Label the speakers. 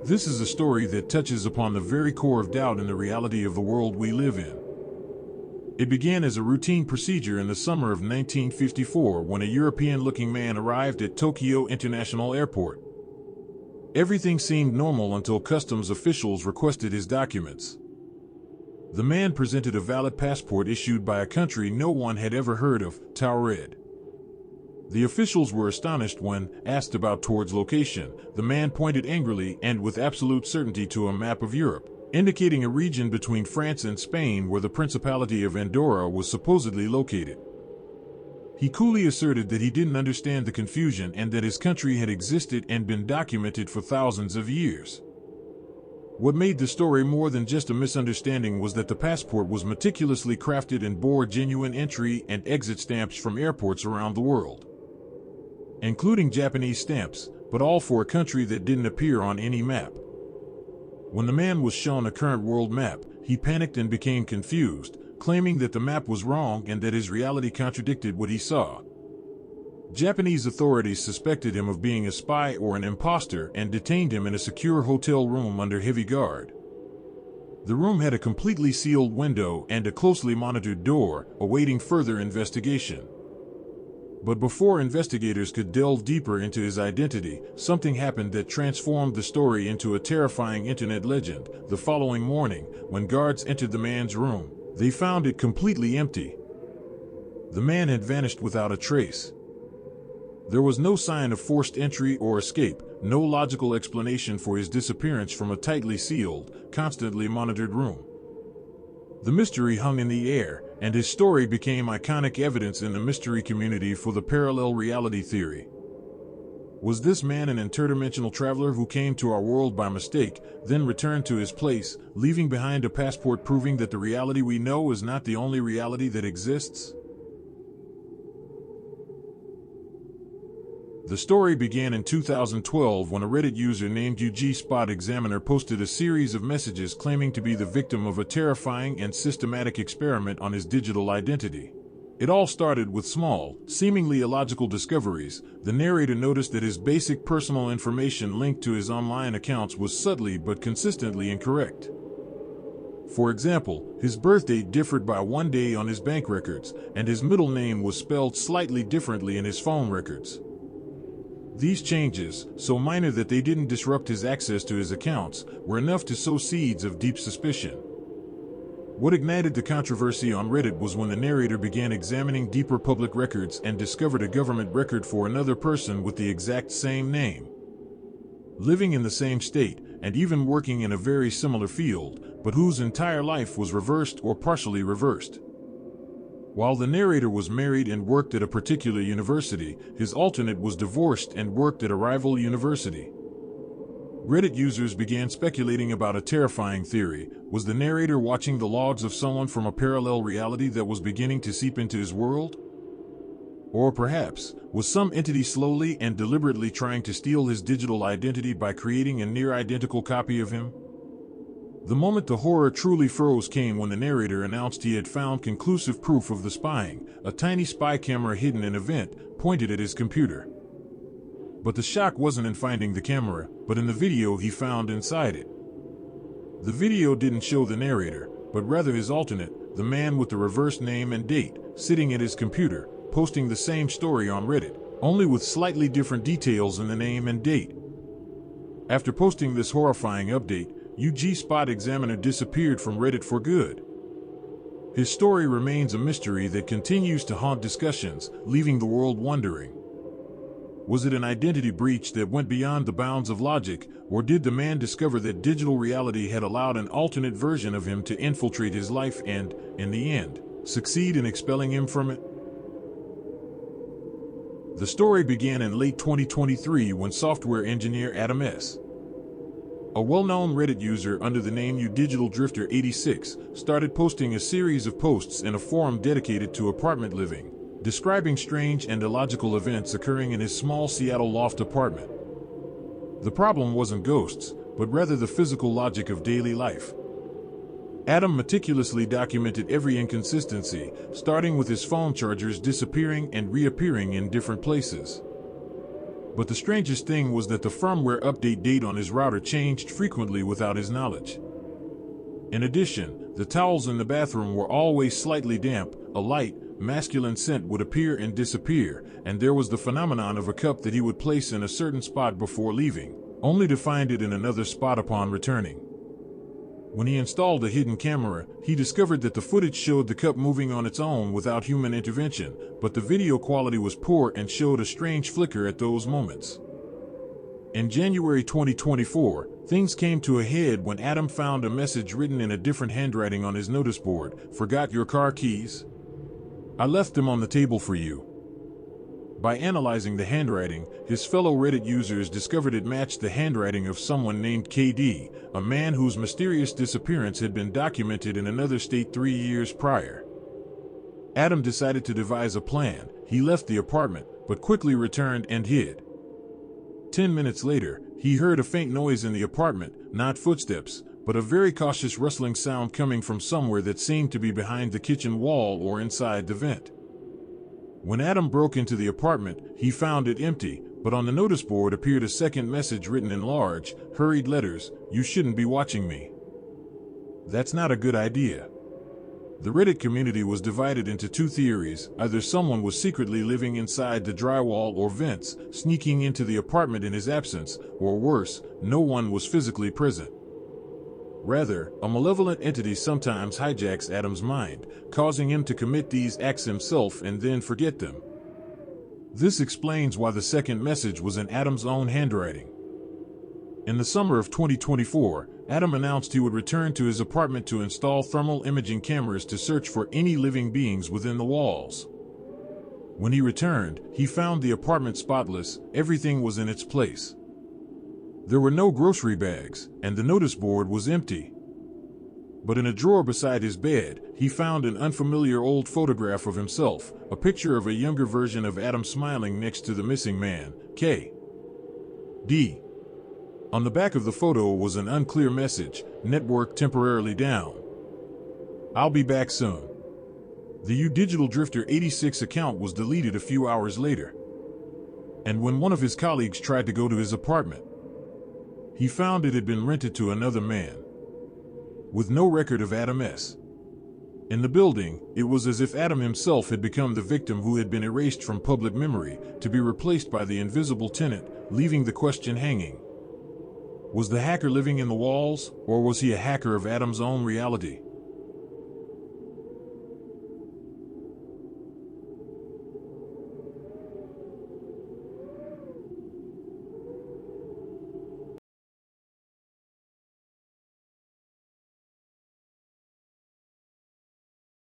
Speaker 1: This is a story that touches upon the very core of doubt in the reality of the world we live in. It began as a routine procedure in the summer of 1954 when a European-looking man arrived at Tokyo International Airport. Everything seemed normal until customs officials requested his documents. The man presented a valid passport issued by a country no one had ever heard of, Taured. The officials were astonished when, asked about Taured's location, the man pointed angrily and with absolute certainty to a map of Europe, indicating a region between France and Spain where the Principality of Andorra was supposedly located. He coolly asserted that he didn't understand the confusion and that his country had existed and been documented for thousands of years. What made the story more than just a misunderstanding was that the passport was meticulously crafted and bore genuine entry and exit stamps from airports around the world, including Japanese stamps, but all for a country that didn't appear on any map. When the man was shown a current world map, he panicked and became confused, claiming that the map was wrong and that his reality contradicted what he saw. Japanese authorities suspected him of being a spy or an imposter and detained him in a secure hotel room under heavy guard. The room had a completely sealed window and a closely monitored door, awaiting further investigation. But before investigators could delve deeper into his identity, something happened that transformed the story into a terrifying internet legend. The following morning, when guards entered the man's room, they found it completely empty. The man had vanished without a trace. There was no sign of forced entry or escape, no logical explanation for his disappearance from a tightly sealed, constantly monitored room. The mystery hung in the air, and his story became iconic evidence in the mystery community for the parallel reality theory. Was this man an interdimensional traveler who came to our world by mistake, then returned to his place, leaving behind a passport proving that the reality we know is not the only reality that exists? The story began in 2012 when a Reddit user named UG Examiner posted a series of messages claiming to be the victim of a terrifying and systematic experiment on his digital identity. It all started with small, seemingly illogical discoveries. The narrator noticed that his basic personal information linked to his online accounts was subtly but consistently incorrect. For example, his birth date differed by 1 day on his bank records, and his middle name was spelled slightly differently in his phone records. These changes, so minor that they didn't disrupt his access to his accounts, were enough to sow seeds of deep suspicion. What ignited the controversy on Reddit was when the narrator began examining deeper public records and discovered a government record for another person with the exact same name, living in the same state, and even working in a very similar field, but whose entire life was reversed or partially reversed. While the narrator was married and worked at a particular university, his alternate was divorced and worked at a rival university. Reddit users began speculating about a terrifying theory. Was the narrator watching the logs of someone from a parallel reality that was beginning to seep into his world? Or perhaps, was some entity slowly and deliberately trying to steal his digital identity by creating a near-identical copy of him? The moment the horror truly froze came when the narrator announced he had found conclusive proof of the spying, a tiny spy camera hidden in a vent, pointed at his computer. But the shock wasn't in finding the camera, but in the video he found inside it. The video didn't show the narrator, but rather his alternate, the man with the reversed name and date, sitting at his computer, posting the same story on Reddit, only with slightly different details in the name and date. After posting this horrifying update, UG Examiner disappeared from Reddit for good. His story remains a mystery that continues to haunt discussions, leaving the world wondering. Was it an identity breach that went beyond the bounds of logic, or did the man discover that digital reality had allowed an alternate version of him to infiltrate his life and, in the end, succeed in expelling him from it? The story began in late 2023 when software engineer Adam S., a well-known Reddit user under the name UDigitalDrifter86, started posting a series of posts in a forum dedicated to apartment living, describing strange and illogical events occurring in his small Seattle loft apartment. The problem wasn't ghosts, but rather the physical logic of daily life. Adam meticulously documented every inconsistency, starting with his phone chargers disappearing and reappearing in different places. But the strangest thing was that the firmware update date on his router changed frequently without his knowledge. In addition, the towels in the bathroom were always slightly damp, a light, masculine scent would appear and disappear, and there was the phenomenon of a cup that he would place in a certain spot before leaving, only to find it in another spot upon returning. When he installed a hidden camera, he discovered that the footage showed the cup moving on its own without human intervention, but the video quality was poor and showed a strange flicker at those moments. In January 2024, things came to a head when Adam found a message written in a different handwriting on his notice board. "Forgot your car keys? I left them on the table for you." By analyzing the handwriting, his fellow Reddit users discovered it matched the handwriting of someone named KD, a man whose mysterious disappearance had been documented in another state 3 years prior. Adam decided to devise a plan. He left the apartment, but quickly returned and hid. 10 minutes later, he heard a faint noise in the apartment, not footsteps, but a very cautious rustling sound coming from somewhere that seemed to be behind the kitchen wall or inside the vent. When Adam broke into the apartment, he found it empty, but on the notice board appeared a second message written in large, hurried letters: "You shouldn't be watching me." That's not a good idea. The Reddit community was divided into two theories: either someone was secretly living inside the drywall or vents, sneaking into the apartment in his absence, or worse, no one was physically present. Rather, a malevolent entity sometimes hijacks Adam's mind, causing him to commit these acts himself and then forget them. This explains why the second message was in Adam's own handwriting. In the summer of 2024, Adam announced he would return to his apartment to install thermal imaging cameras to search for any living beings within the walls. When he returned, he found the apartment spotless, everything was in its place. There were no grocery bags, and the notice board was empty. But in a drawer beside his bed, he found an unfamiliar old photograph of himself, a picture of a younger version of Adam smiling next to the missing man, K.D. On the back of the photo was an unclear message: "Network temporarily down. I'll be back soon." The Digital Drifter 86 account was deleted a few hours later. And when one of his colleagues tried to go to his apartment, he found it had been rented to another man, with no record of Adam S. In the building, it was as if Adam himself had become the victim who had been erased from public memory, to be replaced by the invisible tenant, leaving the question hanging. Was the hacker living in the walls, or was he a hacker of Adam's own reality?